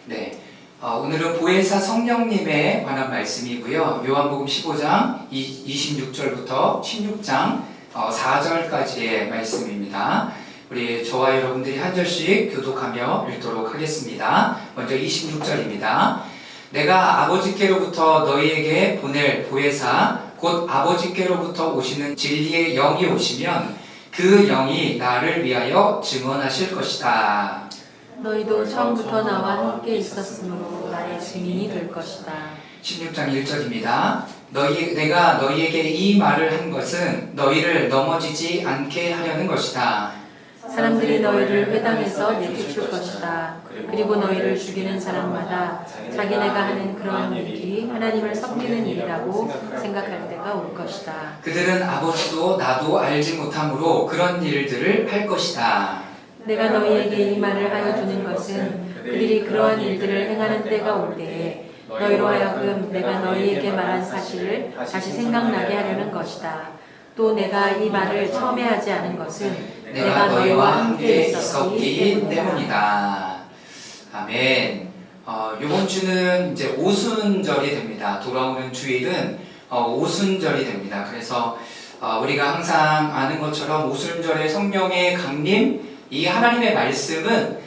네, 오늘은 보혜사 성령님에 관한 말씀이고요. 요한복음 15장 26절부터 16장 4절까지의 말씀입니다. 우리 저와 여러분들이 한 절씩 교독하며 읽도록 하겠습니다. 먼저 26절입니다. 내가 아버지께로부터 너희에게 보낼 보혜사 곧 아버지께로부터 오시는 진리의 영이 오시면 그 영이 나를 위하여 증언하실 것이다. 너희도 처음부터 나와 함께 있었으므로 나의 증인이 될 것이다. 16장 1절입니다. 내가 너희에게 이 말을 한 것은 너희를 넘어지지 않게 하려는 것이다. 사람들이 너희를 회당에서 내쫓을 것이다. 그리고 너희를 죽이는 사람마다 자기네가 하는 그러한 일이 하나님을 섬기는 일이라고 생각할 때가 올 것이다. 그들은 아버지도 나도 알지 못함으로 그런 일들을 할 것이다. 내가 너희에게 이 말을 하여 주는 것은 그들이 그러한 일들을 행하는 때가 올 때에 너희로 하여금 내가 너희에게 말한 사실을 다시 생각나게 하려는 것이다. 또 내가 이 말을 처음에 하지 않은 것은 내가 너희와 함께 있었기 때문이다. 아멘. 이번 주는 이제 오순절이 됩니다. 돌아오는 주일은 오순절이 됩니다. 그래서 우리가 항상 아는 것처럼 오순절의 성령의 강림, 이 하나님의 말씀은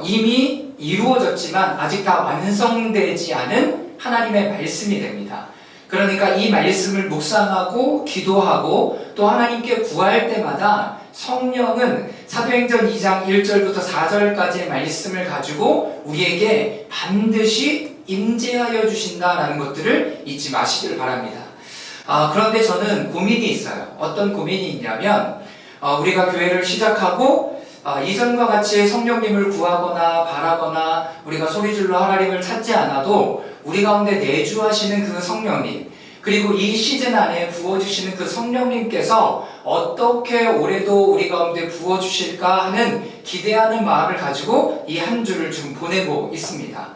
이미 이루어졌지만 아직 다 완성되지 않은 하나님의 말씀이 됩니다. 그러니까 이 말씀을 묵상하고 기도하고 또 하나님께 구할 때마다 성령은 사도행전 2장 1절부터 4절까지의 말씀을 가지고 우리에게 반드시 임재하여 주신다라는 것들을 잊지 마시길 바랍니다. 그런데 저는 고민이 있어요. 어떤 고민이 있냐면 우리가 교회를 시작하고 이전과 같이 성령님을 구하거나 바라거나 우리가 소리질러 하나님을 찾지 않아도 우리 가운데 내주하시는 그 성령님, 그리고 이 시즌 안에 부어주시는 그 성령님께서 어떻게 올해도 우리 가운데 부어주실까 하는 기대하는 마음을 가지고 이 한 주를 좀 보내고 있습니다.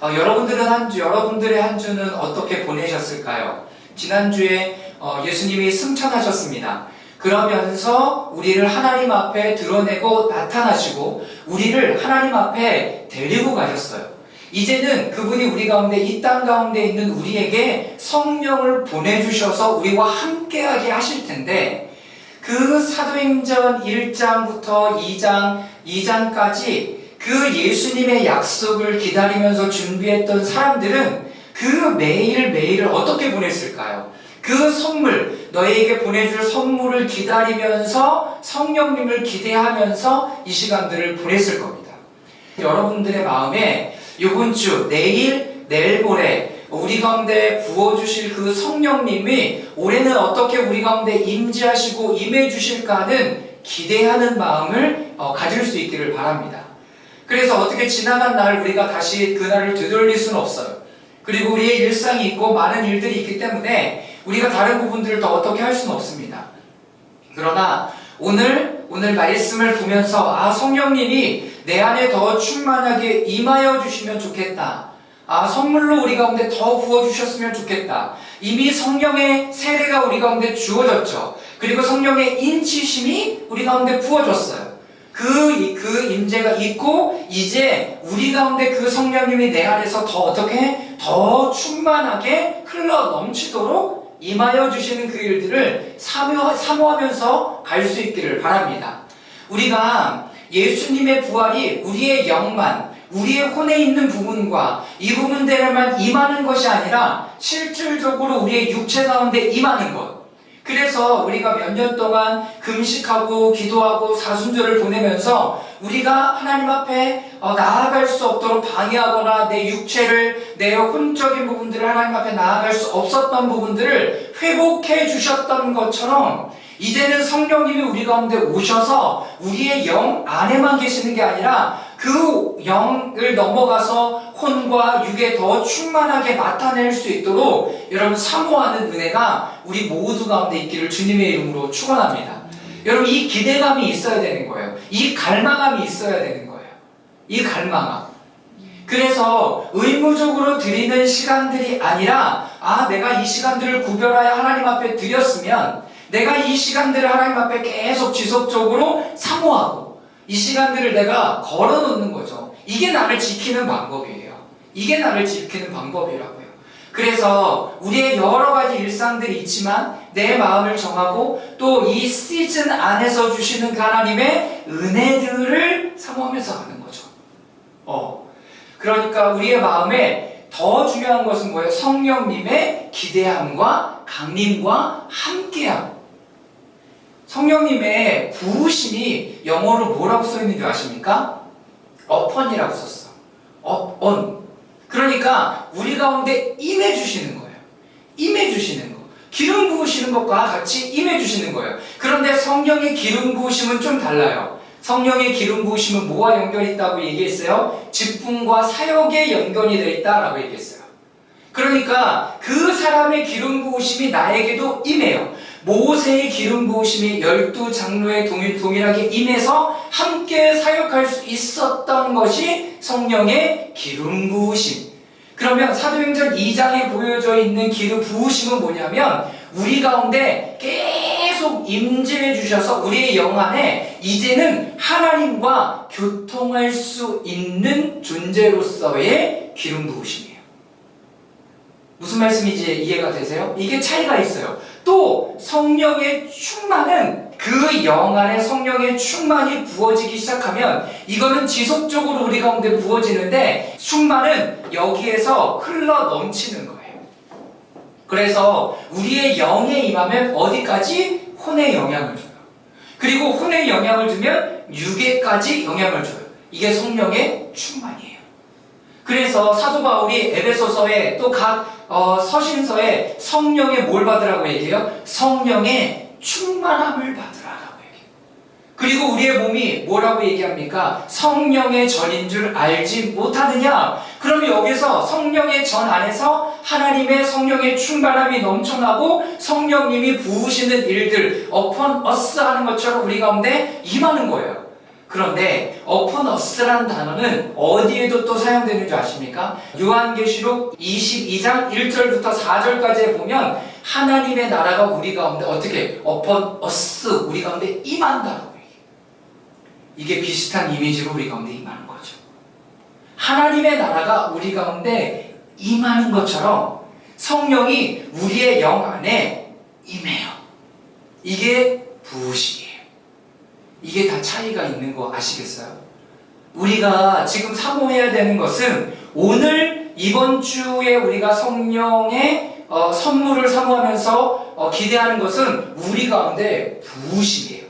여러분들의 한 주는 어떻게 보내셨을까요? 지난주에 예수님이 승천하셨습니다. 그러면서 우리를 하나님 앞에 드러내고 나타나시고 우리를 하나님 앞에 데리고 가셨어요. 이제는 그분이 우리 가운데 이 땅 가운데 있는 우리에게 성령을 보내주셔서 우리와 함께하게 하실 텐데 그 사도행전 1장부터 2장까지 그 예수님의 약속을 기다리면서 준비했던 사람들은 그 매일매일을 어떻게 보냈을까요? 그 선물, 너희에게 보내줄 선물을 기다리면서 성령님을 기대하면서 이 시간들을 보냈을 겁니다. 여러분들의 마음에 이번 주, 내일 모레 우리 가운데 부어주실 그 성령님이 올해는 어떻게 우리 가운데 임재하시고 임해주실까 하는 기대하는 마음을 가질 수 있기를 바랍니다. 그래서 어떻게 지나간 날 우리가 다시 그날을 되돌릴 수는 없어요. 그리고 우리의 일상이 있고 많은 일들이 있기 때문에 우리가 다른 부분들을 더 어떻게 할 수는 없습니다. 그러나 오늘 말씀을 보면서 성령님이 내 안에 더 충만하게 임하여 주시면 좋겠다. 선물로 우리 가운데 더 부어주셨으면 좋겠다. 이미 성령의 세례가 우리 가운데 주어졌죠. 그리고 성령의 인치심이 우리 가운데 부어졌어요. 그 임재가 있고 이제 우리 가운데 그 성령님이 내 안에서 더 충만하게 흘러 넘치도록 임하여 주시는 그 일들을 사모하면서 갈 수 있기를 바랍니다. 우리가 예수님의 부활이 우리의 영만, 우리의 혼에 있는 부분과 이 부분들에만 임하는 것이 아니라 실질적으로 우리의 육체 가운데 임하는 것. 그래서 우리가 몇 년 동안 금식하고 기도하고 사순절을 보내면서 우리가 하나님 앞에 나아갈 수 없도록 방해하거나 내 육체를, 내 혼적인 부분들을 하나님 앞에 나아갈 수 없었던 부분들을 회복해 주셨던 것처럼 이제는 성령님이 우리 가운데 오셔서 우리의 영 안에만 계시는 게 아니라 그 영을 넘어가서 혼과 육에 더 충만하게 나타낼 수 있도록 여러분 사모하는 은혜가 우리 모두 가운데 있기를 주님의 이름으로 축원합니다. 여러분 이 기대감이 있어야 되는 거예요. 이 갈망함이 있어야 되는 거예요. 이 갈망함. 그래서 의무적으로 드리는 시간들이 아니라 내가 이 시간들을 구별하여 하나님 앞에 드렸으면 내가 이 시간들을 하나님 앞에 계속 지속적으로 사모하고 이 시간들을 내가 걸어놓는 거죠. 이게 나를 지키는 방법이에요. 이게 나를 지키는 방법이라고요. 그래서 우리의 여러 가지 일상들이 있지만 내 마음을 정하고 또 이 시즌 안에서 주시는 그 하나님의 은혜들을 사모하면서 가는 거죠. 그러니까 우리의 마음에 더 중요한 것은 뭐예요? 성령님의 기대함과 강림과 함께함. 성령님의 부으심이 영어로 뭐라고 써있는 줄 아십니까? upon이라고 썼어. on. 그러니까 우리 가운데 임해주시는 거예요. 임해주시는 거. 기름 부으시는 것과 같이 임해주시는 거예요. 그런데 성령의 기름 부으심은 좀 달라요. 성령의 기름 부으심은 뭐와 연결이 있다고 얘기했어요? 직분과 사역에 연결이 되어 있다라고 얘기했어요. 그러니까 그 사람의 기름 부으심이 나에게도 임해요. 모세의 기름 부으심이 12장로의 동일하게 임해서 함께 사역할 수 있었던 것이 성령의 기름 부으심. 그러면 사도행전 2장에 보여져 있는 기름 부으심은 뭐냐면 우리 가운데 계속 임재해 주셔서 우리의 영 안에 이제는 하나님과 교통할 수 있는 존재로서의 기름 부으심이에요. 무슨 말씀인지 이해가 되세요? 이게 차이가 있어요. 또 성령의 충만은 그 영 안에 성령의 충만이 부어지기 시작하면 이거는 지속적으로 우리 가운데 부어지는데 충만은 여기에서 흘러 넘치는 거예요. 그래서 우리의 영에 임하면 어디까지? 혼에 영향을 줘요. 그리고 혼에 영향을 주면 육에까지 영향을 줘요. 이게 성령의 충만이에요. 그래서 사도 바울이 에베소서에 또 각 서신서에 성령의 뭘 받으라고 얘기해요? 성령의 충만함을 받으라고 얘기해요. 그리고 우리의 몸이 뭐라고 얘기합니까? 성령의 전인 줄 알지 못하느냐? 그러면 여기서 성령의 전 안에서 하나님의 성령의 충만함이 넘쳐나고 성령님이 부으시는 일들 upon us 하는 것처럼 우리 가운데 임하는 거예요. 그런데 upon us라는 단어는 어디에도 또 사용되는 줄 아십니까? 요한계시록 22장 1절부터 4절까지에 보면 하나님의 나라가 우리 가운데 어떻게 upon us 우리 가운데 임한다고 얘기해요. 이게 비슷한 이미지로 우리 가운데 임하는 거죠. 하나님의 나라가 우리 가운데 임하는 것처럼 성령이 우리의 영 안에 임해요. 이게 부으심이에요. 이게 다 차이가 있는 거 아시겠어요? 우리가 지금 사모해야 되는 것은 오늘 이번 주에 우리가 성령의 선물을 사모하면서 기대하는 것은 우리 가운데 부으심이에요.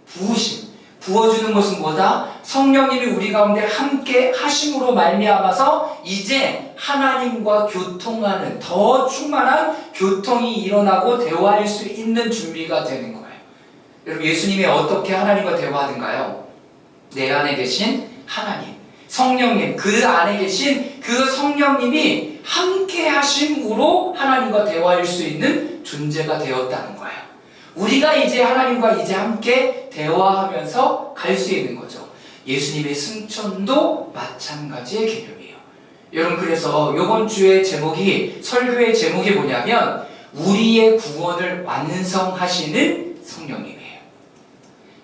부으심. 부어주는 것은 뭐다? 성령님이 우리 가운데 함께 하심으로 말미암아서 이제 하나님과 교통하는 더 충만한 교통이 일어나고 대화할 수 있는 준비가 되는 거예요. 여러분, 예수님이 어떻게 하나님과 대화하던가요? 내 안에 계신 하나님, 성령님, 그 안에 계신 그 성령님이 함께 하심으로 하나님과 대화할 수 있는 존재가 되었다는 거예요. 우리가 이제 하나님과 이제 함께 대화하면서 갈 수 있는 거죠. 예수님의 승천도 마찬가지의 개념이에요. 여러분, 그래서 이번 주의 제목이, 설교의 제목이 뭐냐면 우리의 구원을 완성하시는 성령님이에요.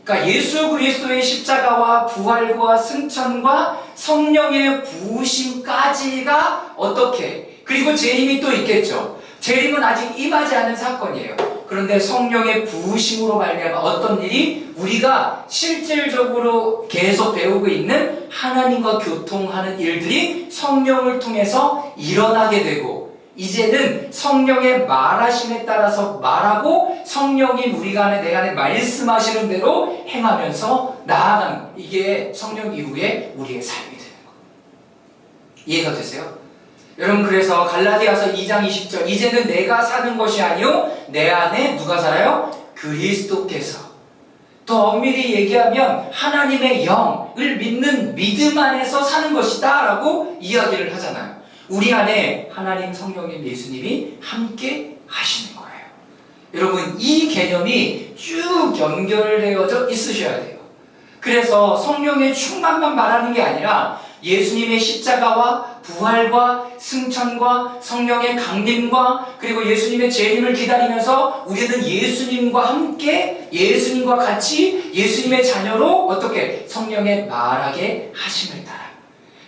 그러니까 예수 그리스도의 십자가와 부활과 승천과 성령의 부으심까지가 어떻게, 그리고 재림이 또 있겠죠. 재림은 아직 임하지 않은 사건이에요. 그런데 성령의 부으심으로 말미암아 어떤 일이 우리가 실질적으로 계속 배우고 있는 하나님과 교통하는 일들이 성령을 통해서 일어나게 되고, 이제는 성령의 말하심에 따라서 말하고 성령이 우리 안에 내 안에 말씀하시는 대로 행하면서 나아가는, 이게 성령 이후에 우리의 삶이 되는 거예요. 이해가 되세요? 여러분, 그래서 갈라디아서 2장 20절 이제는 내가 사는 것이 아니요 내 안에 누가 살아요? 그리스도께서. 더 엄밀히 얘기하면 하나님의 영을 믿는 믿음 안에서 사는 것이다 라고 이야기를 하잖아요. 우리 안에 하나님, 성령님, 예수님이 함께 하시는 거예요. 여러분, 이 개념이 쭉 연결되어져 있으셔야 돼요. 그래서 성령의 충만만 말하는 게 아니라 예수님의 십자가와 부활과 승천과 성령의 강림과 그리고 예수님의 재림을 기다리면서 우리는 예수님과 함께, 예수님과 같이 예수님의 자녀로 어떻게 성령의 말하게 하심을 따라.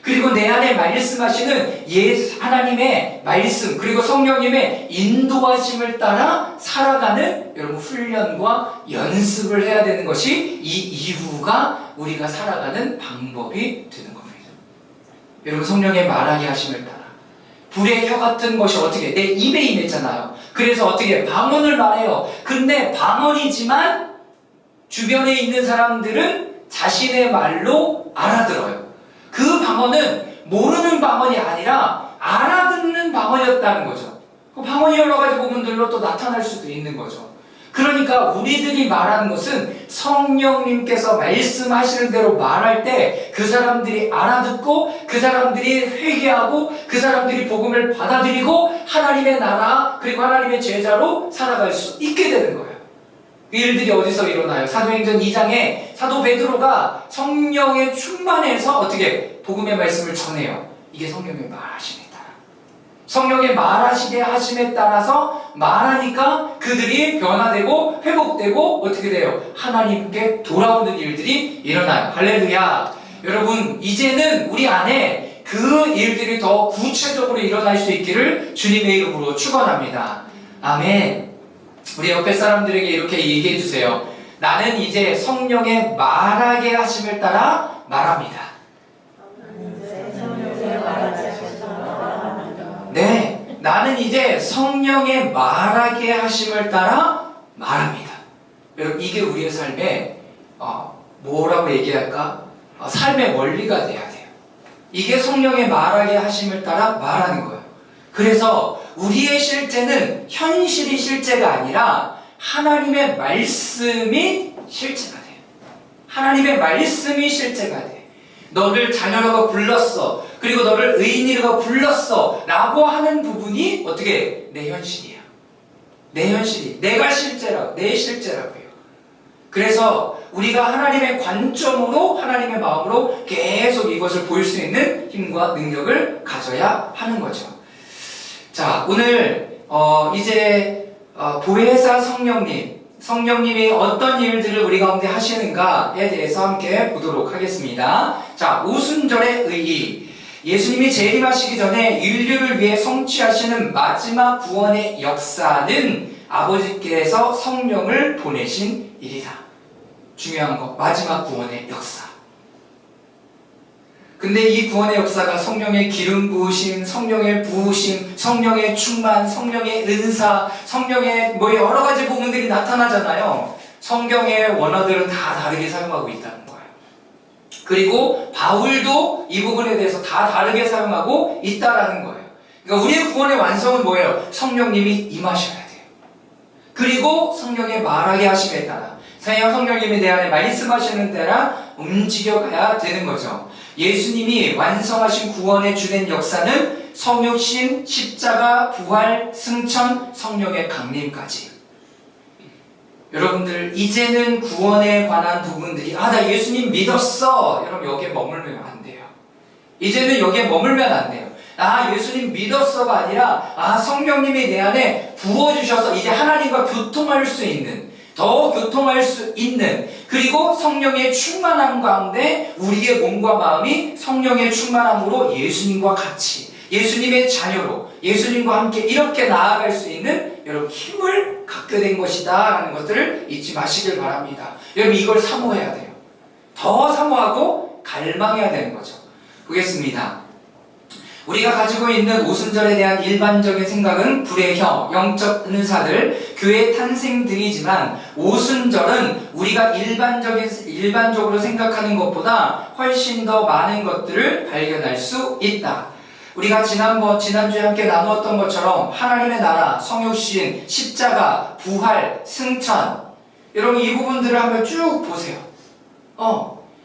그리고 내 안에 말씀하시는 하나님의 말씀, 그리고 성령님의 인도하심을 따라 살아가는 여러분 훈련과 연습을 해야 되는 것이 이 이후가 우리가 살아가는 방법이 되는 겁니다. 여러분, 성령의 말하게 하심을 따라 불의 혀 같은 것이 어떻게 내 입에 임했잖아요. 그래서 어떻게 방언을 말해요. 근데 방언이지만 주변에 있는 사람들은 자신의 말로 알아들어요. 그 방언은 모르는 방언이 아니라 알아듣는 방언이었다는 거죠. 그 방언이 여러 가지 부분들로 또 나타날 수도 있는 거죠. 그러니까 우리들이 말하는 것은 성령님께서 말씀하시는 대로 말할 때 그 사람들이 알아듣고 그 사람들이 회개하고 그 사람들이 복음을 받아들이고 하나님의 나라 그리고 하나님의 제자로 살아갈 수 있게 되는 거예요. 그 일들이 어디서 일어나요? 사도행전 2장에 사도 베드로가 성령에 충만해서 어떻게 복음의 말씀을 전해요. 이게 성령의 말하심에 따라. 성령의 말하시게 하심에 따라서 말하니까 그들이 변화되고 회복되고 어떻게 돼요? 하나님께 돌아오는 일들이 일어나요. 할렐루야. 여러분, 이제는 우리 안에 그 일들이 더 구체적으로 일어날 수 있기를 주님의 이름으로 축원합니다. 아멘. 우리 옆에 사람들에게 이렇게 얘기해 주세요. 나는 이제 성령의 말하게 하심을 따라 말합니다. 네, 나는 이제 성령의 말하게 하심을 따라 말합니다. 여러분, 이게 우리의 삶에 뭐라고 얘기할까? 삶의 원리가 돼야 돼요. 이게 성령의 말하게 하심을 따라 말하는 거예요. 그래서 우리의 실제는 현실이 실제가 아니라 하나님의 말씀이 실제가 돼요. 하나님의 말씀이 실제가 돼. 너를 자녀라고 불렀어. 그리고 너를 의인이라고 불렀어. 라고 하는 부분이 어떻게 내 현실이야. 내 현실이. 내가 실제라고. 내 실제라고요. 그래서 우리가 하나님의 관점으로 하나님의 마음으로 계속 이것을 보일 수 있는 힘과 능력을 가져야 하는 거죠. 자, 오늘 이제 보혜사 성령님이 어떤 일들을 우리 가운데 하시는가에 대해서 함께 보도록 하겠습니다. 자, 오순절의 의의. 예수님이 재림하시기 전에 인류를 위해 성취하시는 마지막 구원의 역사는 아버지께서 성령을 보내신 일이다. 중요한 거, 마지막 구원의 역사. 근데 이 구원의 역사가 성령의 기름 부으심, 성령의 부으심, 성령의 충만, 성령의 은사, 성령의 여러 가지 부분들이 나타나잖아요. 성경의 원어들은 다 다르게 사용하고 있다는 거예요. 그리고 바울도 이 부분에 대해서 다 다르게 사용하고 있다라는 거예요. 그러니까 우리의 구원의 완성은 뭐예요? 성령님이 임하셔야 돼요. 그리고 성령의 말하게 하심에 따라 성령님이 내 안에 말씀하시는 대로 움직여가야 되는 거죠. 예수님이 완성하신 구원의 주된 역사는 성육신, 십자가, 부활, 승천, 성령의 강림까지. 여러분들, 이제는 구원에 관한 부분들이 나 예수님 믿었어. 여러분, 여기에 머물면 안 돼요. 이제는 여기에 머물면 안 돼요. 예수님 믿었어가 아니라 성령님이 내 안에 부어주셔서 이제 하나님과 교통할 수 있는, 더 교통할 수 있는, 그리고 성령의 충만함 가운데 우리의 몸과 마음이 성령의 충만함으로 예수님과 같이, 예수님의 자녀로, 예수님과 함께 이렇게 나아갈 수 있는 여러분 힘을 갖게 된 것이다 라는 것들을 잊지 마시길 바랍니다. 여러분, 이걸 사모해야 돼요. 더 사모하고 갈망해야 되는 거죠. 보겠습니다. 우리가 가지고 있는 오순절에 대한 일반적인 생각은 불의 혀, 영적 은사들, 교회 탄생 등이지만 오순절은 우리가 일반적으로 생각하는 것보다 훨씬 더 많은 것들을 발견할 수 있다. 우리가 지난주에 함께 나누었던 것처럼 하나님의 나라, 성육신, 십자가, 부활, 승천, 여러분 이 부분들을 한번 쭉 보세요.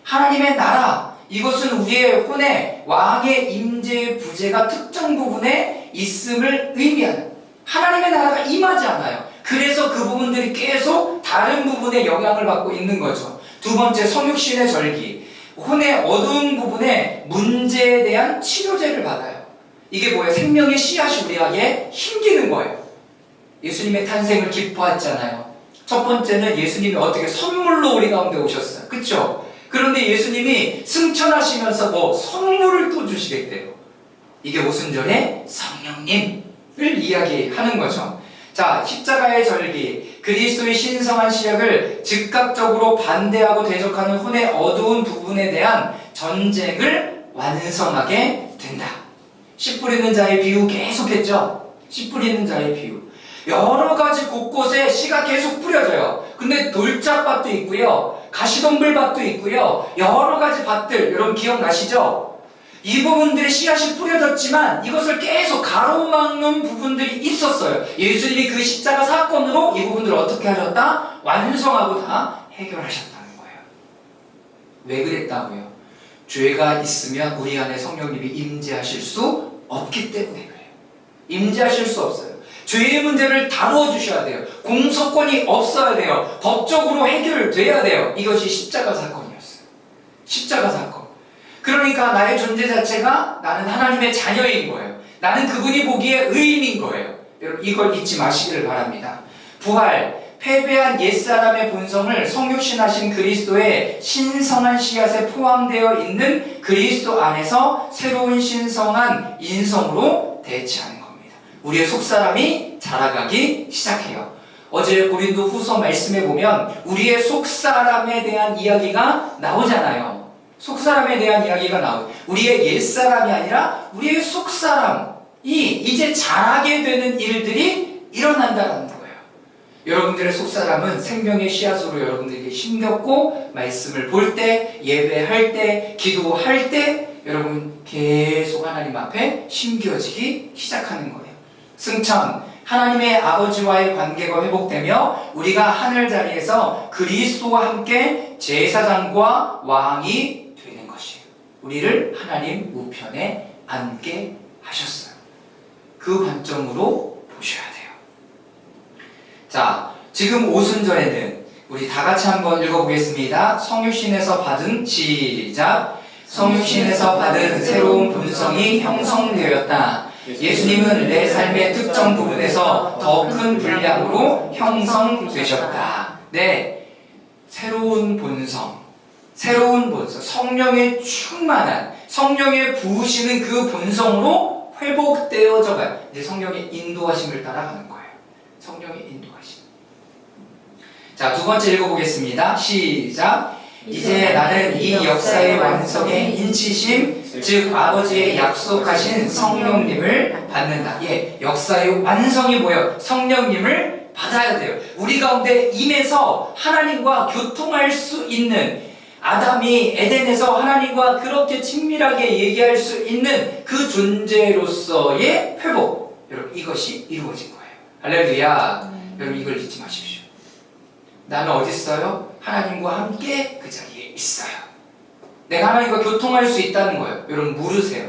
하나님의 나라, 이것은 우리의 혼의 왕의 임재 부재가 특정 부분에 있음을 의미하는, 하나님의 나라가 임하지 않아요. 그래서 그 부분들이 계속 다른 부분에 영향을 받고 있는 거죠. 두 번째, 성육신의 절기, 혼의 어두운 부분에 문제에 대한 치료제를 받아요. 이게 뭐예요? 생명의 씨앗이 우리에게 힘기는 거예요. 예수님의 탄생을 기뻐했잖아요. 첫 번째는 예수님이 어떻게 선물로 우리 가운데 오셨어요. 그쵸? 그런데 예수님이 승천하시면서 뭐 선물을 또 주시겠대요. 이게 오순절의 성령님을 이야기하는 거죠. 자, 십자가의 절기, 그리스도의 신성한 시력을 즉각적으로 반대하고 대적하는 혼의 어두운 부분에 대한 전쟁을 완성하게 된다. 씨 뿌리는 자의 비유 계속했죠. 씨 뿌리는 자의 비유. 여러 가지 곳곳에 씨가 계속 뿌려져요. 근데 돌짝밭도 있고요, 가시덤불밭도 있고요, 여러 가지 밭들, 여러분 기억나시죠? 이 부분들에 씨앗이 뿌려졌지만 이것을 계속 가로막는 부분들이 있었어요. 예수님이 그 십자가 사건으로 이 부분들을 어떻게 하셨다? 완성하고 다 해결하셨다는 거예요. 왜 그랬다고요? 죄가 있으면 우리 안에 성령님이 임재하실 수 없기 때문에 그래요. 임재하실 수 없어요. 죄의 문제를 다루어 주셔야 돼요. 공소권이 없어야 돼요. 법적으로 해결돼야 돼요. 이것이 십자가 사건이었어요. 십자가 사건. 그러니까 나의 존재 자체가 나는 하나님의 자녀인 거예요. 나는 그분이 보기에 의인인 거예요. 여러분 이걸 잊지 마시기를 바랍니다. 부활, 패배한 옛사람의 본성을 성육신하신 그리스도의 신성한 씨앗에 포함되어 있는 그리스도 안에서 새로운 신성한 인성으로 대체하는 겁니다. 우리의 속사람이 자라가기 시작해요. 어제 고린도 후서 말씀에 보면 우리의 속사람에 대한 이야기가 나오잖아요. 속사람에 대한 이야기가 나오고, 우리의 옛사람이 아니라 우리의 속사람이 이제 자라게 되는 일들이 일어난다는 거예요. 여러분들의 속사람은 생명의 씨앗으로 여러분들에게 심겼고, 말씀을 볼 때, 예배할 때, 기도할 때 여러분 계속 하나님 앞에 심겨지기 시작하는 거예요. 승천, 하나님의 아버지와의 관계가 회복되며 우리가 하늘자리에서 그리스도와 함께 제사장과 왕이 되는 것이에요. 우리를 하나님 우편에 앉게 하셨어요. 그 관점으로 보셔야 돼요. 자, 지금 오순절에는 우리 다 같이 한번 읽어보겠습니다. 성육신에서 받은, 시작. 성육신에서 받은 새로운 본성이 형성되었다. 예수님은 내 삶의 특정 부분에서 더 큰 분량으로 형성되셨다. 네, 새로운 본성, 성령의 충만한, 성령의 부으시는 그 본성으로 회복되어져 가요. 이제 성령의 인도하심을 따라가는 거예요. 성령의 인도하심. 자, 두 번째 읽어보겠습니다. 시작. 이제 나는 이 역사의 완성의 인치심, 즉 아버지의 약속하신 성령님을 받는다. 예, 역사의 완성이 뭐예요? 성령님을 받아야 돼요. 우리 가운데 임해서 하나님과 교통할 수 있는, 아담이 에덴에서 하나님과 그렇게 친밀하게 얘기할 수 있는 그 존재로서의 회복, 여러분 이것이 이루어진 거예요. 할렐루야. 여러분 이걸 잊지 마십시오. 나는 어디 있어요? 하나님과 함께 그 자리에 있어요. 내가 하나님과 교통할 수 있다는 거예요. 여러분 물으세요.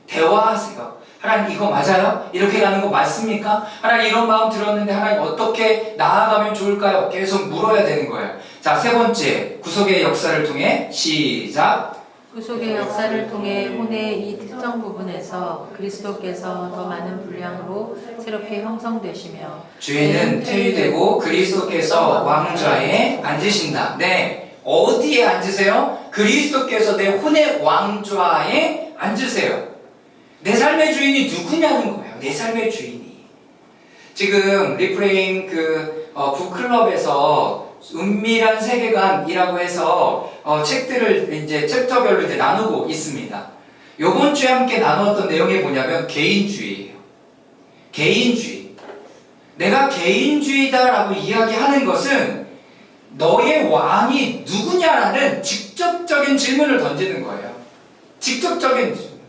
대화하세요. 하나님 이거 맞아요? 이렇게 가는 거 맞습니까? 하나님 이런 마음 들었는데 하나님 어떻게 나아가면 좋을까요? 계속 물어야 되는 거예요. 자, 세 번째, 구속의 역사를 통해, 시작. 구속의 역사를 통해 혼의 이 특정 부분에서 그리스도께서 더 많은 분량으로 새롭게 형성되시며 죄는 퇴위되고 그리스도께서 왕좌에 앉으신다. 네, 어디에 앉으세요? 그리스도께서 내 혼의 왕좌에 앉으세요. 내 삶의 주인이 누구냐는 거예요. 내 삶의 주인이. 지금 리프레임 북클럽에서 은밀한 세계관이라고 해서 책들을 이제 챕터별로 이제 나누고 있습니다. 요번 주에 함께 나누었던 내용이 뭐냐면 개인주의예요. 개인주의. 내가 개인주의다라고 이야기하는 것은 너의 왕이 누구냐라는 직접적인 질문을 던지는 거예요. 직접적인 질문.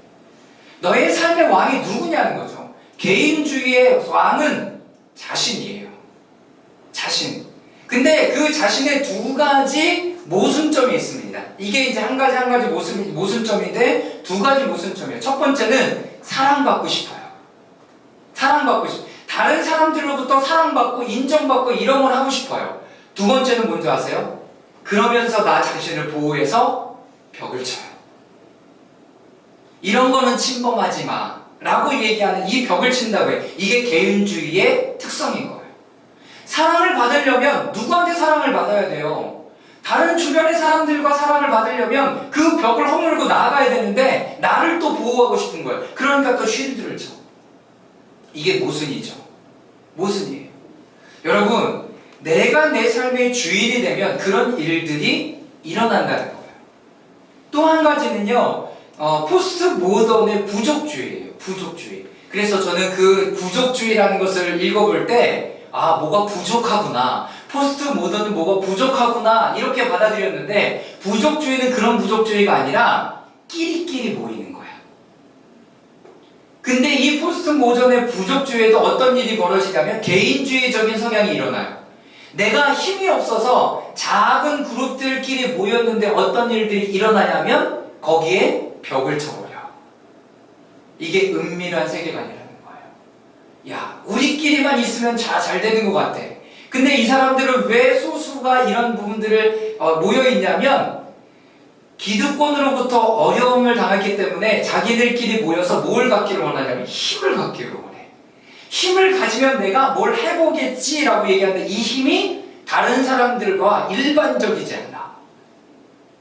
너의 삶의 왕이 누구냐는 거죠. 개인주의의 왕은 자신이에요. 자신. 근데 그 자신의 두 가지 모순점이 있습니다. 이게 이제 한 가지 모순점인데 두 가지 모순점이에요. 첫 번째는 사랑받고 싶어요. 사랑받고 싶어요. 다른 사람들로부터 사랑받고 인정받고 이런 걸 하고 싶어요. 두 번째는 뭔지 아세요? 그러면서 나 자신을 보호해서 벽을 쳐요. 이런 거는 침범하지 마 라고 얘기하는 이 벽을 친다고 해요. 이게 개인주의의 특성인 거예요. 사랑을 받으려면 누구한테 사랑을 받아야 돼요? 다른 주변의 사람들과 사랑을 받으려면 그 벽을 허물고 나아가야 되는데 나를 또 보호하고 싶은 거예요. 그러니까 또 쉴드를 쳐. 이게 모순이죠. 모순이에요. 여러분, 내가 내 삶의 주인이 되면 그런 일들이 일어난다는 거예요. 또 한 가지는요, 포스트 모던의 부족주의예요. 부족주의. 그래서 저는 그 부족주의라는 것을 읽어볼 때, 아, 뭐가 부족하구나. 포스트 모던은 뭐가 부족하구나. 이렇게 받아들였는데, 부족주의는 그런 부족주의가 아니라 끼리끼리 모이는 거야. 근데 이 포스트 모던의 부족주의에도 어떤 일이 벌어지냐면 개인주의적인 성향이 일어나요. 내가 힘이 없어서 작은 그룹들끼리 모였는데 어떤 일들이 일어나냐면 거기에 벽을 쳐버려. 이게 은밀한 세계관이라는 거예요. 야, 우리끼리만 있으면 잘 되는 것 같아. 근데 이 사람들은 왜 소수가 이런 부분들을 모여있냐면 기득권으로부터 어려움을 당했기 때문에 자기들끼리 모여서 뭘 갖기를 원하냐면 힘을 갖기를 원해. 힘을 가지면 내가 뭘 해보겠지라고 얘기하는데 이 힘이 다른 사람들과 일반적이지 않아.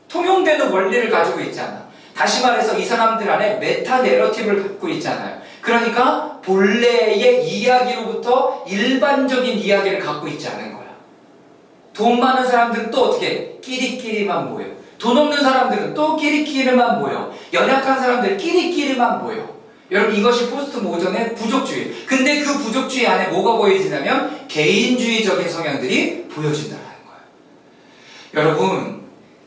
통용되는 원리를 가지고 있지 않아. 다시 말해서 이 사람들 안에 메타 내러티브를 갖고 있잖아요. 그러니까 본래의 이야기로부터 일반적인 이야기를 갖고 있지 않은 거야. 돈 많은 사람들은 또 어떻게? 끼리끼리만 모여. 돈 없는 사람들은 또 끼리끼리만 모여. 연약한 사람들 끼리끼리만 모여. 여러분, 이것이 포스트 모던의 부족주의. 근데 그 부족주의 안에 뭐가 보여지냐면 개인주의적인 성향들이 보여진다는 거예요. 여러분,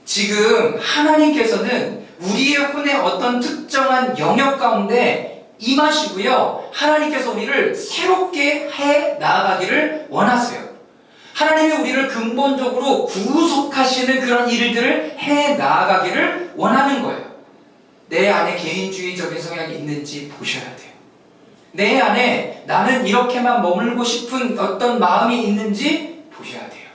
지금 하나님께서는 우리의 혼의 어떤 특정한 영역 가운데 임하시고요, 하나님께서 우리를 새롭게 해 나아가기를 원하세요. 하나님이 우리를 근본적으로 구속하시는 그런 일들을 해 나아가기를 원하는 거예요. 내 안에 개인주의적인 성향이 있는지 보셔야 돼요. 내 안에 나는 이렇게만 머물고 싶은 어떤 마음이 있는지 보셔야 돼요.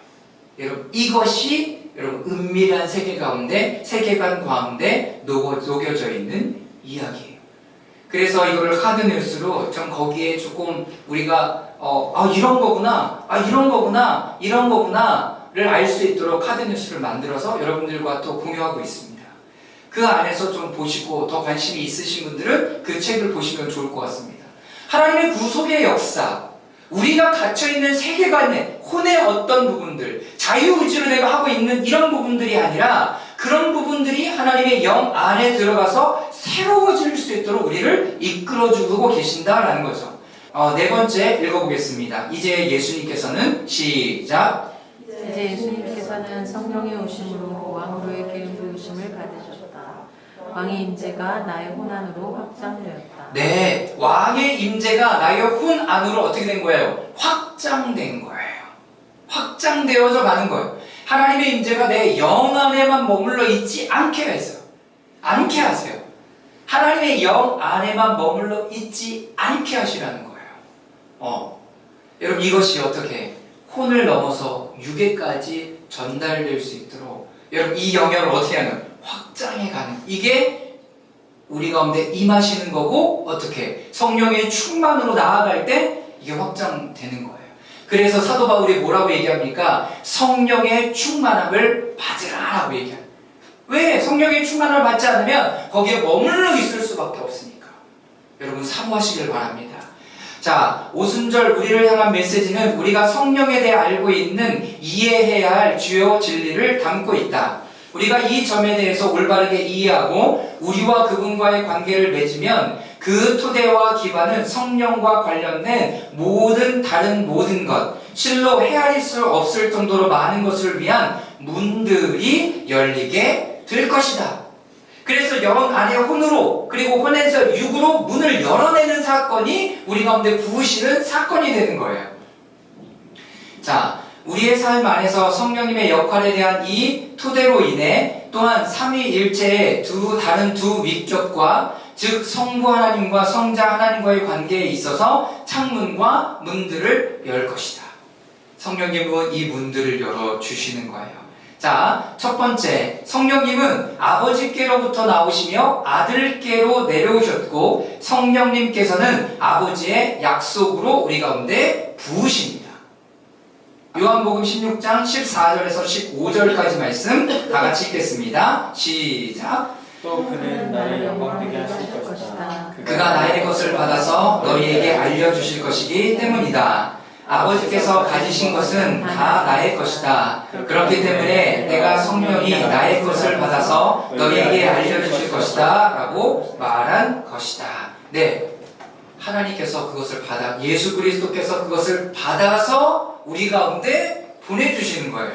여러분, 이것이 여러분 은밀한 세계관 가운데 녹여져 있는 이야기예요. 그래서 이거를 카드뉴스로 좀 거기에 조금 우리가 이런 거구나를 알 수 있도록 카드뉴스를 만들어서 여러분들과 또 공유하고 있습니다. 그 안에서 좀 보시고 더 관심이 있으신 분들은 그 책을 보시면 좋을 것 같습니다. 하나님의 구속의 역사, 우리가 갇혀있는 세계관의 혼의 어떤 부분들, 자유의지로 내가 하고 있는 이런 부분들이 아니라 그런 부분들이 하나님의 영 안에 들어가서 새로워질 수 있도록 우리를 이끌어주고 계신다라는 거죠. 네 번째 읽어보겠습니다. 이제 예수님께서는 시작. 이제 예수님께서는 성령의 오심으로 왕으로의 기름 부으심을 받으셨다. 왕의 임재가 나의 혼 안으로 확장되었다. 네, 왕의 임재가 나의 혼 안으로 어떻게 된 거예요? 확장된 거예요. 확장되어져 가는 거예요. 하나님의 임재가 내 영 안에만 머물러 있지 않게 하세요. 하나님의 영 안에만 머물러 있지 않게 하시라는 거예요. 여러분, 이것이 어떻게 혼을 넘어서 육에까지 전달될 수 있도록 여러분 이 영역을 어떻게 하는? 확장해 가는, 이게 우리 가운데 임하시는 거고, 어떻게 성령의 충만으로 나아갈 때 이게 확장되는 거예요. 그래서 사도 바울이 뭐라고 얘기합니까? 성령의 충만함을 받으라라고 얘기합니다. 왜? 성령의 충만함을 받지 않으면 거기에 머물러 있을 수밖에 없으니까. 여러분, 사모하시길 바랍니다. 자, 오순절 우리를 향한 메시지는 우리가 성령에 대해 알고 있는, 이해해야 할 주요 진리를 담고 있다. 우리가 이 점에 대해서 올바르게 이해하고 우리와 그분과의 관계를 맺으면 그 토대와 기반은 성령과 관련된 다른 모든 것, 실로 헤아릴 수 없을 정도로 많은 것을 위한 문들이 열리게 될 것이다. 그래서 영 안의 혼으로, 그리고 혼에서 육으로 문을 열어내는 사건이 우리 가운데 부으시는 사건이 되는 거예요. 자, 우리의 삶 안에서 성령님의 역할에 대한 이 토대로 인해 또한 삼위일체의 다른 두 위격과, 즉 성부 하나님과 성자 하나님과의 관계에 있어서 창문과 문들을 열 것이다. 성령님은 이 문들을 열어주시는 거예요. 자, 첫 번째, 성령님은 아버지께로부터 나오시며 아들께로 내려오셨고, 성령님께서는 아버지의 약속으로 우리 가운데 부으십니다. 요한복음 16장 14절에서 15절까지 말씀 다 같이 읽겠습니다. 시작. 또 그는 나를 영광되게 하실 것이다. 그가 나의 것을 받아서 너희에게 알려주실 것이기 때문이다. 아버지께서 가지신 것은 다 나의 것이다. 그렇기 때문에 내가 성령이 나의 것을 받아서 너희에게 알려주실 것이다 라고 말한 것이다. 네, 하나님께서 그것을 받아, 예수 그리스도께서 그것을 받아서 우리 가운데 보내주시는 거예요.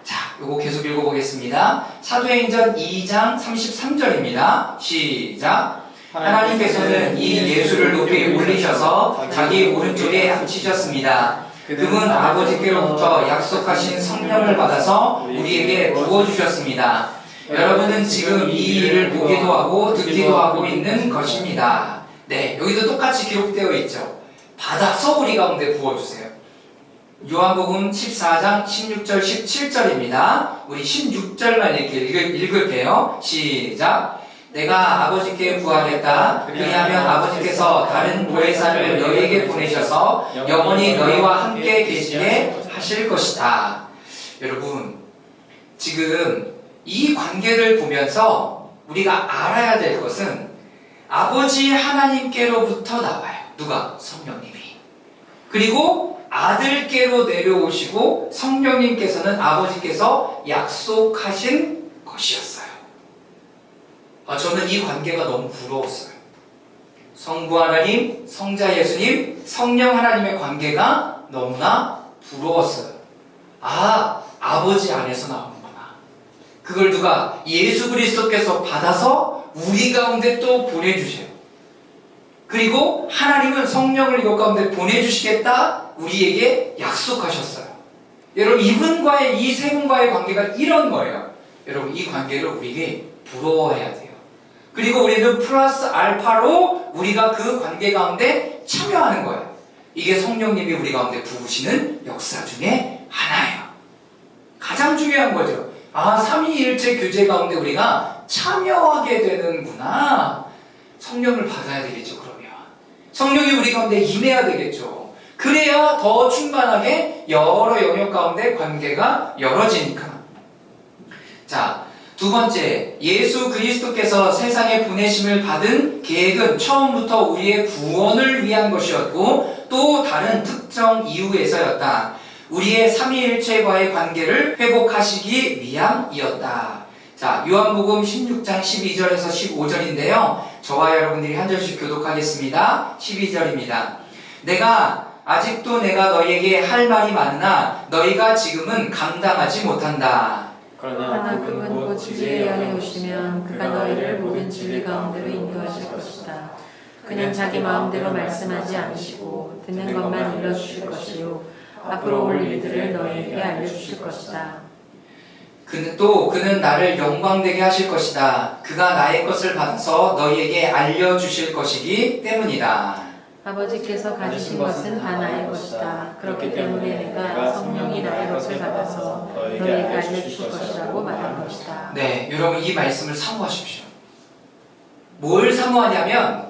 자, 요거 계속 읽어보겠습니다. 사도행전 2장 33절입니다. 시작. 하나님께서는 이 예수를 높이 올리셔서 자기 오른쪽에 앉히셨습니다. 그분 아버지께로부터 약속하신 성령을 받아서 우리에게 부어주셨습니다. 여러분은 지금 이 일을 보기도 하고 듣기도 하고 있는 것입니다. 네, 여기도 똑같이 기록되어 있죠. 받아서 우리 가운데 부어주세요. 요한복음 14장 16절 17절입니다. 우리 16절만 이렇게 읽을게요. 시작. 내가 아버지께 구하겠다. 그리하면 아버지께서 다른 보혜사를 너희에게 보내셔서 영원히 너희와 함께 계시게 하실 것이다. 여러분, 지금 이 관계를 보면서 우리가 알아야 될 것은 아버지 하나님께로부터 나와요. 누가? 성령님이. 그리고 아들께로 내려오시고 성령님께서는 아버지께서 약속하신 것이었어요. 저는 이 관계가 너무 부러웠어요. 성부 하나님, 성자 예수님, 성령 하나님의 관계가 너무나 부러웠어요. 아, 아버지 안에서 나오는구나. 그걸 누가? 예수 그리스도께서 받아서 우리 가운데 또 보내주세요. 그리고 하나님은 성령을 이곳 가운데 보내주시겠다 우리에게 약속하셨어요. 여러분, 이분과의, 이 세 분과의 관계가 이런 거예요. 여러분, 이 관계를 우리에게 부러워해야 돼요. 그리고 우리는 플러스 알파로 우리가 그 관계 가운데 참여하는 거예요. 이게 성령님이 우리 가운데 부으시는 역사 중에 하나예요. 가장 중요한 거죠. 아, 삼위일체 교제 가운데 우리가 참여하게 되는구나. 성령을 받아야 되겠죠, 그러면. 성령이 우리 가운데 임해야 되겠죠. 그래야 더 충만하게 여러 영역 가운데 관계가 열어지니까. 자, 두 번째, 예수 그리스도께서 세상에 보내심을 받은 계획은 처음부터 우리의 구원을 위한 것이었고 또 다른 특정 이유에서였다. 우리의 삼위일체와의 관계를 회복하시기 위함이었다. 자, 요한복음 16장 12절에서 15절인데요. 저와 여러분들이 한 절씩 교독하겠습니다. 12절입니다. 아직도 내가 너희에게 할 말이 많으나 너희가 지금은 감당하지 못한다. 그러나 그분 곧 진리의 영에 오시면 그가 너희를 모든 진리 가운데로 인도하실 것이다. 그는 자기 마음대로 말씀하지 않으시고 듣는 것만 일러주실 것이요 앞으로 올 일들을 너희에게 알려주실 것이다. 그는 나를 영광되게 하실 것이다. 그가 나의 것을 받아서 너희에게 알려주실 것이기 때문이다. 아버지께서 가지신 것은 다 나의 것이다. 그렇기 때문에 내가 성령이 나의 것을 받아서 너희에게 알려주실 것이라고 말한 것이다. 네, 여러분 이 말씀을 사모하십시오. 뭘 사모하냐면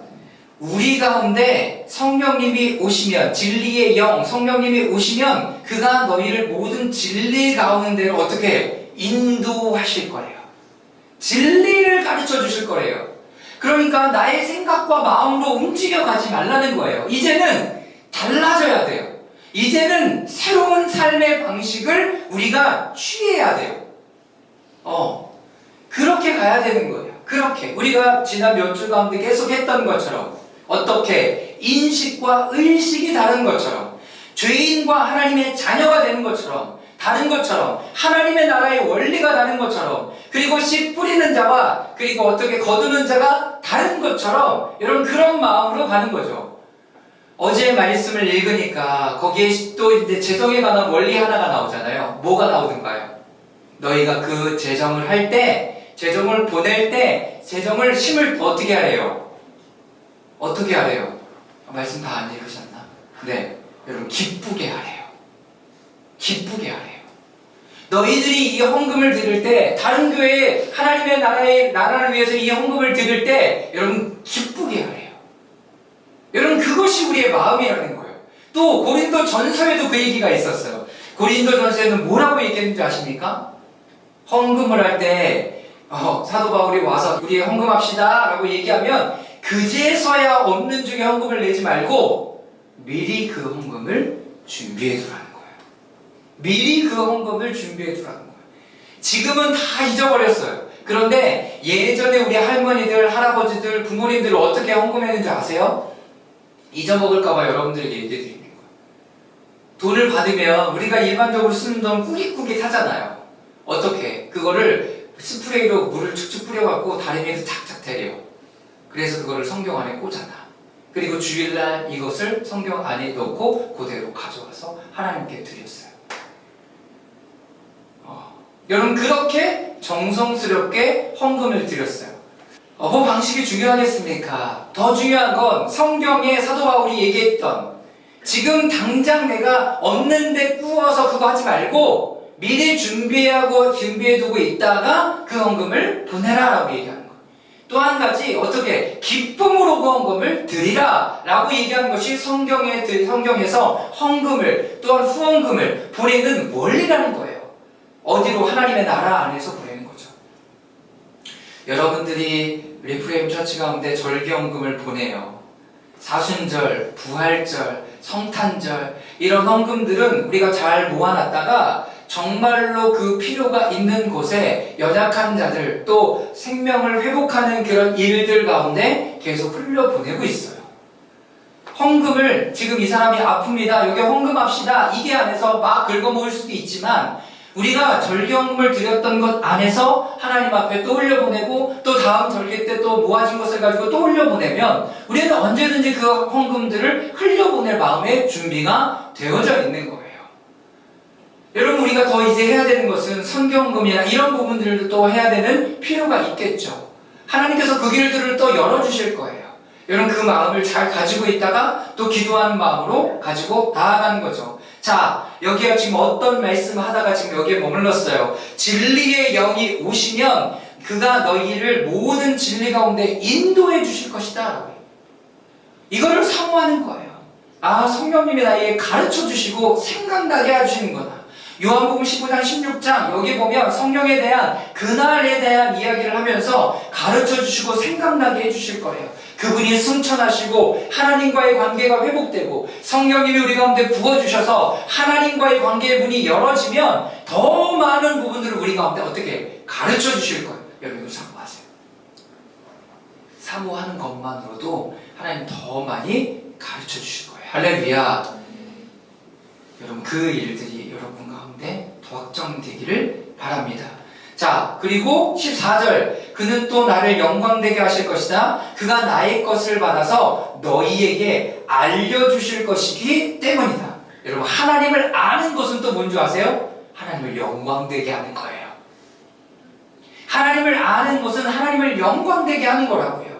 우리 가운데 성령님이 오시면 진리의 영, 성령님이 오시면 그가 너희를 모든 진리 가운데로 어떻게 인도하실 거예요. 진리를 가르쳐 주실 거예요. 그러니까 나의 생각과 마음으로 움직여가지 말라는 거예요. 이제는 달라져야 돼요. 이제는 새로운 삶의 방식을 우리가 취해야 돼요. 그렇게 가야 되는 거예요. 그렇게 우리가 지난 몇 주 가운데 계속 했던 것처럼 어떻게 인식과 의식이 다른 것처럼 죄인과 하나님의 자녀가 되는 것처럼 다른 것처럼 하나님의 나라의 원리가 다른 것처럼 그리고 씨 뿌리는 자와 그리고 어떻게 거두는 자가 다른 것처럼 여러분 그런 마음으로 가는 거죠. 어제 말씀을 읽으니까 거기에 또 이제 재정에 관한 원리 하나가 나오잖아요. 뭐가 나오던가요? 너희가 그 재정을 할 때, 재정을 보낼 때 재정을 심을 어떻게 하래요? 어떻게 하래요? 말씀 다 안 읽으셨나? 네, 여러분 기쁘게 하래요. 기쁘게 하래요. 너희들이 이 헌금을 드릴 때 다른 교회에 하나님의 나라를 위해서 이 헌금을 드릴 때 여러분 기쁘게 하래요. 여러분 그것이 우리의 마음이라는 거예요. 또 고린도 전서에도 그 얘기가 있었어요. 고린도전서에는 뭐라고 얘기했는지 아십니까? 헌금을 할 때 사도 바울이 와서 우리 헌금합시다 라고 얘기하면 그제서야 없는 중에 헌금을 내지 말고 미리 그 헌금을 준비해 두라는 거예요. 미리 그 헌금을 준비해 두라는 거예요. 지금은 다 잊어버렸어요. 그런데 예전에 우리 할머니들, 할아버지들, 부모님들 어떻게 헌금했는지 아세요? 잊어먹을까봐 여러분들에게 얘기해 드리는 거예요. 돈을 받으면 우리가 일반적으로 쓰는 돈 꾸깃꾸깃 하잖아요. 어떻게? 그거를 스프레이로 물을 축축 뿌려갖고 다리 위에서 착착 때려. 그래서 그거를 성경 안에 꽂아놔. 그리고 주일날 이것을 성경 안에 넣고 그대로 가져와서 하나님께 드렸어요. 여러분 그렇게 정성스럽게 헌금을 드렸어요. 뭐 방식이 중요하겠습니까? 더 중요한 건 성경에 사도 바울이 얘기했던 지금 당장 내가 얻는데 꾸어서 그거 하지 말고 미리 준비해두고 있다가 그 헌금을 보내라 라고 얘기하는 거예요. 또 한 가지 어떻게 기쁨으로 그 헌금을 드리라 라고 얘기하는 것이 성경에서 헌금을 또한 후원금을 보내는 원리라는 거예요. 어디로? 하나님의 나라 안에서 보내는 거죠. 여러분들이 리프레임 처치 가운데 절기헌금을 보내요. 사순절, 부활절, 성탄절 이런 헌금들은 우리가 잘 모아놨다가 정말로 그 필요가 있는 곳에 연약한 자들 또 생명을 회복하는 그런 일들 가운데 계속 흘려보내고 있어요. 헌금을 지금 이 사람이 아픕니다. 여기 헌금합시다. 이게 안에서 막 긁어모을 수도 있지만 우리가 절기헌금을 드렸던 것 안에서 하나님 앞에 또 올려보내고 또 다음 절기 때 또 모아진 것을 가지고 또 올려보내면 우리는 언제든지 그 헌금들을 흘려보낼 마음의 준비가 되어져 있는 거예요. 여러분 우리가 더 이제 해야 되는 것은 선교헌금이나 이런 부분들도 또 해야 되는 필요가 있겠죠. 하나님께서 그 길들을 또 열어주실 거예요. 여러분 그 마음을 잘 가지고 있다가 또 기도하는 마음으로 가지고 나아가는 거죠. 자, 여기가 지금 어떤 말씀을 하다가 지금 여기에 머물렀어요. 진리의 영이 오시면 그가 너희를 모든 진리 가운데 인도해 주실 것이다. 이거를 사모하는 거예요. 아, 성령님이 나에게 가르쳐 주시고 생각나게 해주시는구나. 요한복음 15장 16장 여기 보면 성령에 대한 그날에 대한 이야기를 하면서 가르쳐 주시고 생각나게 해주실 거예요. 그분이 승천하시고 하나님과의 관계가 회복되고 성령님이 우리 가운데 부어주셔서 하나님과의 관계의 문이 열어지면 더 많은 부분들을 우리 가운데 어떻게 가르쳐 주실 거예요. 여러분 이거 사모하세요. 사모하는 것만으로도 하나님 더 많이 가르쳐 주실 거예요. 할렐루야. 여러분 그 일들이 여러분 가운데 더 확정되기를 바랍니다. 자, 그리고 14절 그는 또 나를 영광되게 하실 것이다. 그가 나의 것을 받아서 너희에게 알려주실 것이기 때문이다. 여러분 하나님을 아는 것은 또 뭔지 아세요? 하나님을 영광되게 하는 거예요. 하나님을 아는 것은 하나님을 영광되게 하는 거라고요.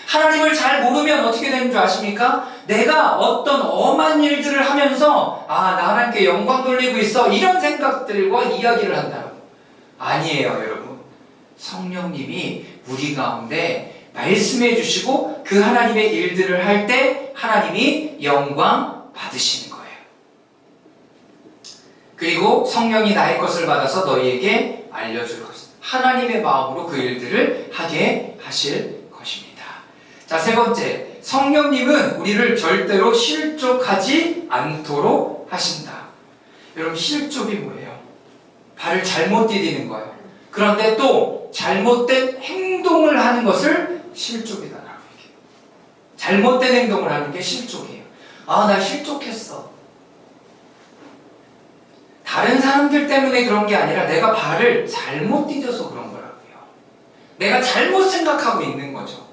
하나님을 잘 모르면 어떻게 되는 줄 아십니까? 내가 어떤 엄한 일들을 하면서 나 하나님께 영광 돌리고 있어 이런 생각들과 이야기를 한다고. 아니에요 여러분. 성령님이 우리 가운데 말씀해 주시고 그 하나님의 일들을 할 때 하나님이 영광 받으시는 거예요. 그리고 성령이 나의 것을 받아서 너희에게 알려줄 것이다. 하나님의 마음으로 그 일들을 하게 하실 것입니다. 자, 세 번째, 성령님은 우리를 절대로 실족하지 않도록 하신다. 여러분 실족이 뭐예요? 발을 잘못 디디는 거예요. 그런데 또 잘못된 행동을 하는 것을 실족이다라고 얘기해요. 잘못된 행동을 하는 게 실족이에요. 나 실족했어. 다른 사람들 때문에 그런 게 아니라 내가 발을 잘못 디뎌서 그런 거라고요. 내가 잘못 생각하고 있는 거죠.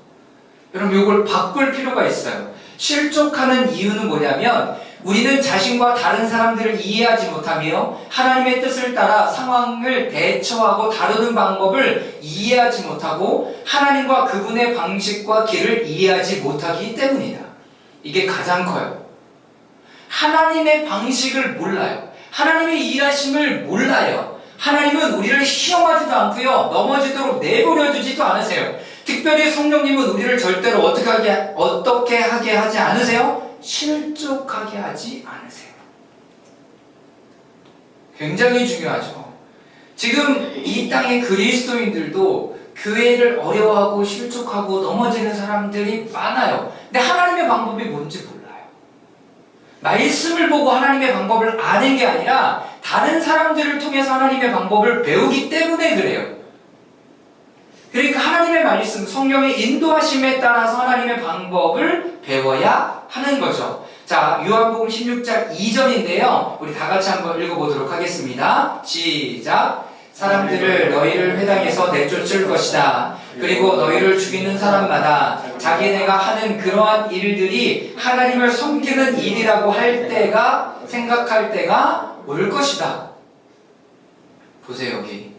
여러분 이걸 바꿀 필요가 있어요. 실족하는 이유는 뭐냐면 우리는 자신과 다른 사람들을 이해하지 못하며 하나님의 뜻을 따라 상황을 대처하고 다루는 방법을 이해하지 못하고 하나님과 그분의 방식과 길을 이해하지 못하기 때문이다. 이게 가장 커요. 하나님의 방식을 몰라요. 하나님의 일하심을 몰라요. 하나님은 우리를 시험하지도 않고요, 넘어지도록 내버려 두지도 않으세요. 특별히 성령님은 우리를 절대로 어떻게 하게 하지 않으세요? 실족하게 하지 않으세요. 굉장히 중요하죠. 지금 이 땅의 그리스도인들도 교회를 어려워하고 실족하고 넘어지는 사람들이 많아요. 근데 하나님의 방법이 뭔지 몰라요. 말씀을 보고 하나님의 방법을 아는 게 아니라 다른 사람들을 통해서 하나님의 방법을 배우기 때문에 그래요. 그러니까 하나님의 말씀, 성령의 인도하심에 따라서 하나님의 방법을 배워야 하는 거죠. 자, 요한복음 16장 2절인데요. 우리 다 같이 한번 읽어보도록 하겠습니다. 시작. 사람들을 너희를 회당에서 내쫓을 것이다. 그리고 너희를 죽이는 사람마다 자기네가 하는 그러한 일들이 하나님을 섬기는 일이라고 생각할 때가 올 것이다. 보세요, 여기.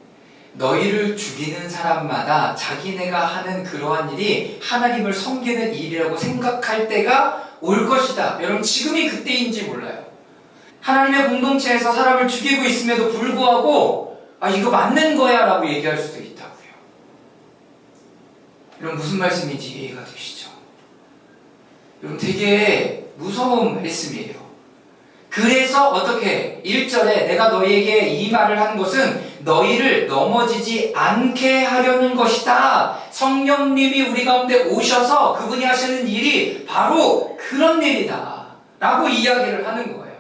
너희를 죽이는 사람마다 자기네가 하는 그러한 일이 하나님을 섬기는 일이라고 생각할 때가 올 것이다. 여러분, 지금이 그때인지 몰라요. 하나님의 공동체에서 사람을 죽이고 있음에도 불구하고 이거 맞는 거야 라고 얘기할 수도 있다고요. 여러분, 무슨 말씀인지 이해가 되시죠? 여러분, 되게 무서운 말씀이에요. 그래서 어떻게 1절에 내가 너희에게 이 말을 한 것은 너희를 넘어지지 않게 하려는 것이다. 성령님이 우리 가운데 오셔서 그분이 하시는 일이 바로 그런 일이다 라고 이야기를 하는 거예요.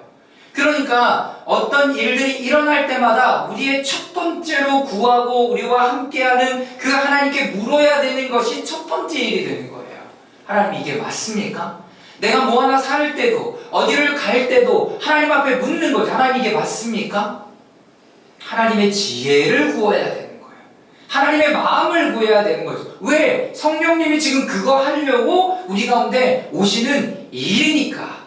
그러니까 어떤 일들이 일어날 때마다 우리의 첫 번째로 구하고 우리와 함께하는 그 하나님께 물어야 되는 것이 첫 번째 일이 되는 거예요. 하나님, 이게 맞습니까? 내가 뭐 하나 살 때도 어디를 갈 때도 하나님 앞에 묻는 거죠. 하나님, 이게 맞습니까? 하나님의 지혜를 구해야 되는 거예요. 하나님의 마음을 구해야 되는 거죠. 왜? 성령님이 지금 그거 하려고 우리 가운데 오시는 일이니까.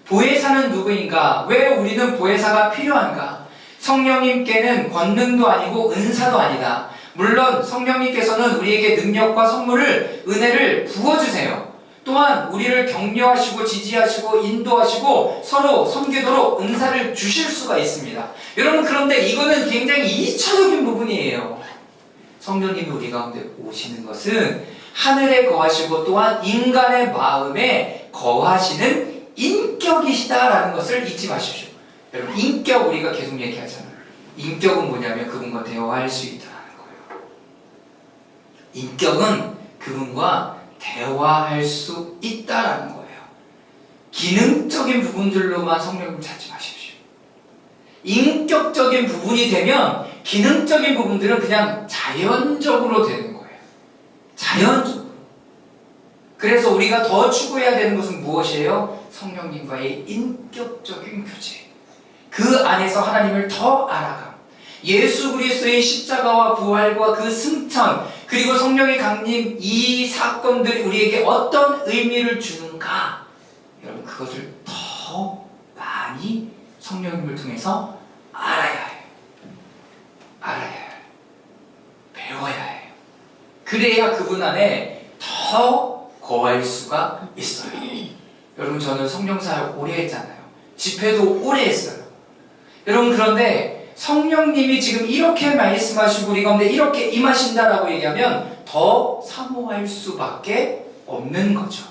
보혜사는 누구인가? 왜 우리는 보혜사가 필요한가? 성령님께는 권능도 아니고 은사도 아니다. 물론 성령님께서는 우리에게 능력과 선물을, 은혜를 부어주세요. 또한 우리를 격려하시고 지지하시고 인도하시고 서로 섬기도록 은사를 주실 수가 있습니다. 여러분, 그런데 이거는 굉장히 2차적인 부분이에요. 성령님이 우리 가운데 오시는 것은 하늘에 거하시고 또한 인간의 마음에 거하시는 인격이시다라는 것을 잊지 마십시오. 여러분, 인격 우리가 계속 얘기하잖아요. 인격은 뭐냐면 그분과 대화할 수 있다는 거예요. 인격은 그분과 대화할 수 있다라는 거예요. 기능적인 부분들로만 성령을 찾지 마십시오. 인격적인 부분이 되면 기능적인 부분들은 그냥 자연적으로 되는 거예요. 자연적으로. 그래서 우리가 더 추구해야 되는 것은 무엇이에요? 성령님과의 인격적인 교제. 그 안에서 하나님을 더 알아감. 예수 그리스도의 십자가와 부활과 그 승천, 그리고 성령의 강림, 이 사건들이 우리에게 어떤 의미를 주는가? 여러분, 그것을 더 많이 성령님을 통해서 알아야 해요. 알아야 해요. 배워야 해요. 그래야 그분 안에 더 거할 수가 있어요. 여러분, 저는 성령 사역 오래 했잖아요. 집회도 오래 했어요. 여러분, 그런데 성령님이 지금 이렇게 말씀하시고 우리 가운데 이렇게 임하신다라고 얘기하면 더 사모할 수밖에 없는 거죠.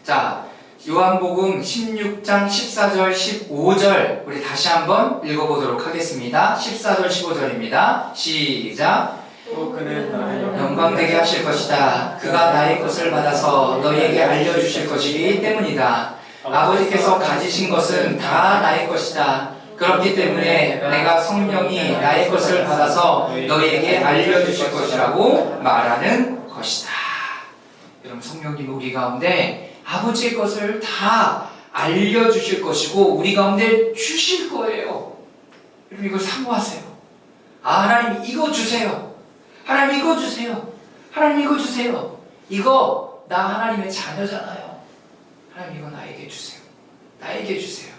자, 요한복음 16장 14절 15절 우리 다시 한번 읽어보도록 하겠습니다. 14절 15절입니다. 시작. 또 그는 나를 영광되게 하실 것이다. 그가 나의 것을 받아서 너희에게 알려주실 것이기 때문이다. 아버지께서 가지신 것은 다 나의 것이다. 그렇기 때문에 내가 성령이 나의 것을 받아서 너희에게 알려주실 것이라고 말하는 것이다. 여러분, 성령님이 우리 가운데 아버지의 것을 다 알려주실 것이고 우리 가운데 주실 거예요. 여러분, 이걸 사모하세요. 하나님 이거 주세요. 하나님 이거 주세요. 하나님 이거 주세요. 이거 나 하나님의 자녀잖아요. 하나님 이거 나에게 주세요. 나에게 주세요.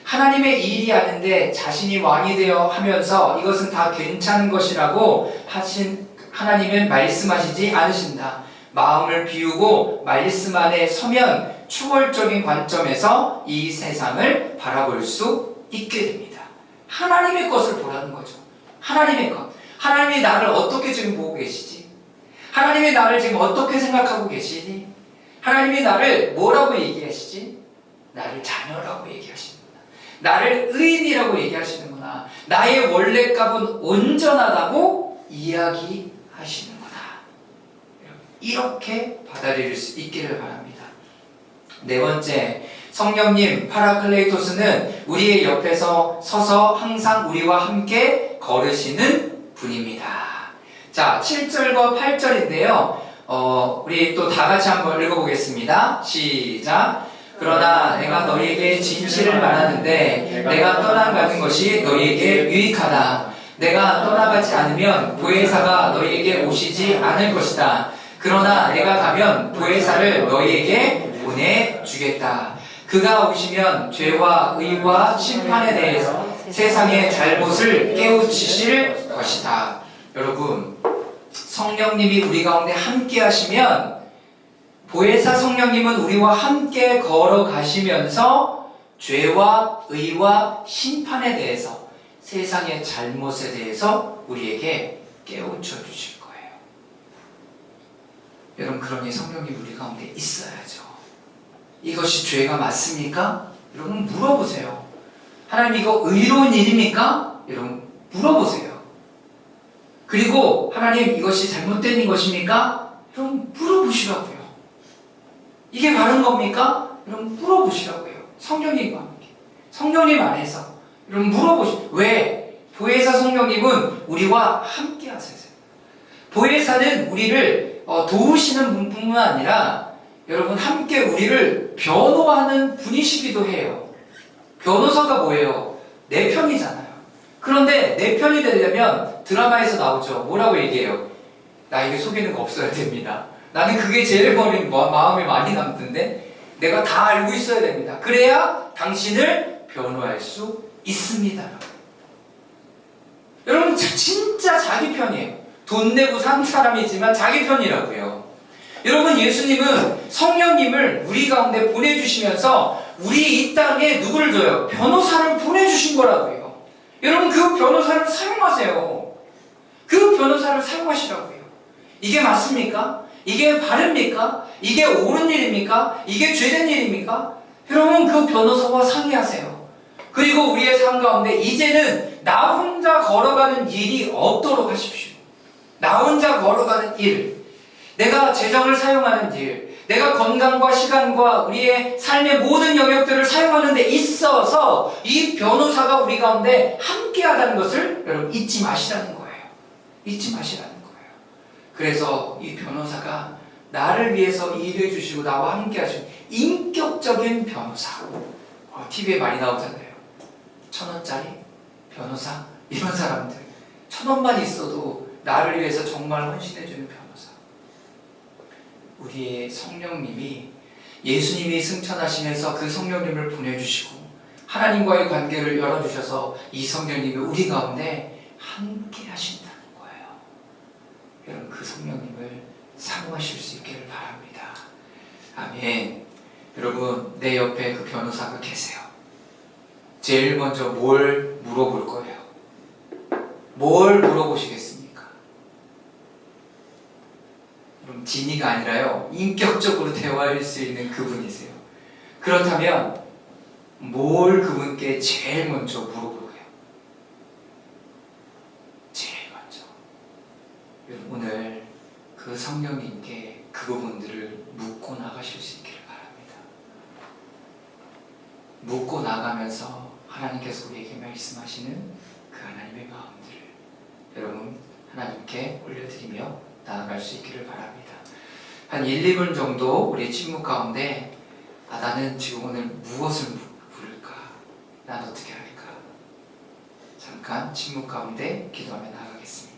하나님의 일이 아닌데 자신이 왕이 되어 하면서 이것은 다 괜찮은 것이라고 하신 하나님은 말씀하시지 않으신다. 마음을 비우고 말씀 안에 서면 초월적인 관점에서 이 세상을 바라볼 수 있게 됩니다. 하나님의 것을 보라는 거죠. 하나님의 것. 하나님이 나를 어떻게 지금 보고 계시지? 하나님이 나를 지금 어떻게 생각하고 계시니? 하나님이 나를 뭐라고 얘기하시지? 나를 자녀라고 얘기하십니다. 나를 의인이라고 얘기하시는구나. 나의 원래 값은 온전하다고 이야기하시는구나. 이렇게 받아들일 수 있기를 바랍니다. 네 번째, 성령님 파라클레이토스는 우리의 옆에서 서서 항상 우리와 함께 걸으시는 분입니다. 자, 7절과 8절인데요. 우리 또 다 같이 한번 읽어보겠습니다. 시작. 그러나 내가 너희에게 진실을 말하는데 내가 떠나가는 것이 너희에게 유익하다. 내가 떠나가지 않으면 보혜사가 너희에게 오시지 않을 것이다. 그러나 내가 가면 보혜사를 너희에게 보내주겠다. 그가 오시면 죄와 의와 심판에 대해서 세상의 잘못을 깨우치실 것이다. 여러분, 성령님이 우리 가운데 함께 하시면 보혜사 성령님은 우리와 함께 걸어가시면서 죄와 의와 심판에 대해서 세상의 잘못에 대해서 우리에게 깨우쳐 주실 거예요. 여러분, 그러니 성령님 우리 가운데 있어야죠. 이것이 죄가 맞습니까? 여러분 물어보세요. 하나님 이거 의로운 일입니까? 여러분 물어보세요. 그리고 하나님 이것이 잘못된 것입니까? 여러분 물어보시라고요. 이게 바른 겁니까? 여러분 물어보시라고요. 성령님과 함께. 성령님 안에서 여러분 왜? 보혜사 성령님은 우리와 함께 하세요. 보혜사는 우리를 도우시는 분뿐만 아니라 여러분 함께 우리를 변호하는 분이시기도 해요. 변호사가 뭐예요? 내 편이잖아요. 그런데 내 편이 되려면 드라마에서 나오죠. 뭐라고 얘기해요? 나에게 속이는 거 없어야 됩니다. 나는 그게 제일 마음에 많이 남던데 내가 다 알고 있어야 됩니다. 그래야 당신을 변호할 수 있습니다. 여러분 진짜 자기 편이에요. 돈 내고 산 사람이지만 자기 편이라고요. 여러분 예수님은 성령님을 우리 가운데 보내주시면서 우리 이 땅에 누구를 줘요? 변호사를 보내주신 거라고요. 여러분 그 변호사를 사용하세요. 그 변호사를 사용하시라고요. 이게 맞습니까? 이게 바릅니까? 이게 옳은 일입니까? 이게 죄된 일입니까? 여러분 그 변호사와 상의하세요. 그리고 우리의 삶 가운데 이제는 나 혼자 걸어가는 일이 없도록 하십시오. 나 혼자 걸어가는 일, 내가 재정을 사용하는 일, 내가 건강과 시간과 우리의 삶의 모든 영역들을 사용하는 데 있어서 이 변호사가 우리 가운데 함께하다는 것을 여러분 잊지 마시라는 거예요. 잊지 마시라는 거예요. 그래서 이 변호사가 나를 위해서 일해 주시고 나와 함께 하시는 인격적인 변호사. TV에 많이 나오잖아요. 1,000원짜리 변호사 이런 사람들 1,000원만 있어도 나를 위해서 정말 헌신해주는 변호사. 우리의 성령님이 예수님이 승천하시면서 그 성령님을 보내주시고 하나님과의 관계를 열어주셔서 이 성령님이 우리 가운데 함께 하신다는 거예요. 여러분 그 성령님을 사모하실 수 있기를 바랍니다. 아멘. 여러분 내 옆에 그 변호사가 계세요. 제일 먼저 뭘 물어볼 거예요? 뭘 물어보시겠습니까? 그럼 진의가 아니라요 인격적으로 대화할 수 있는 그분이세요. 그렇다면 뭘 그분께 제일 먼저 물어볼까요? 제일 먼저 여러분 오늘 그 성령님께 그 부분들을 묻고 나가실 수 있기를 바랍니다. 묻고 나가면서 하나님께서 우리에게 말씀하시는 그 하나님의 마음들을 여러분 하나님께 올려드리며 나아갈 수 있기를 바랍니다. 한 1, 2분 정도 우리 침묵 가운데 나는 지금 오늘 무엇을 부를까? 난 어떻게 할까? 잠깐 침묵 가운데 기도하며 나아가겠습니다.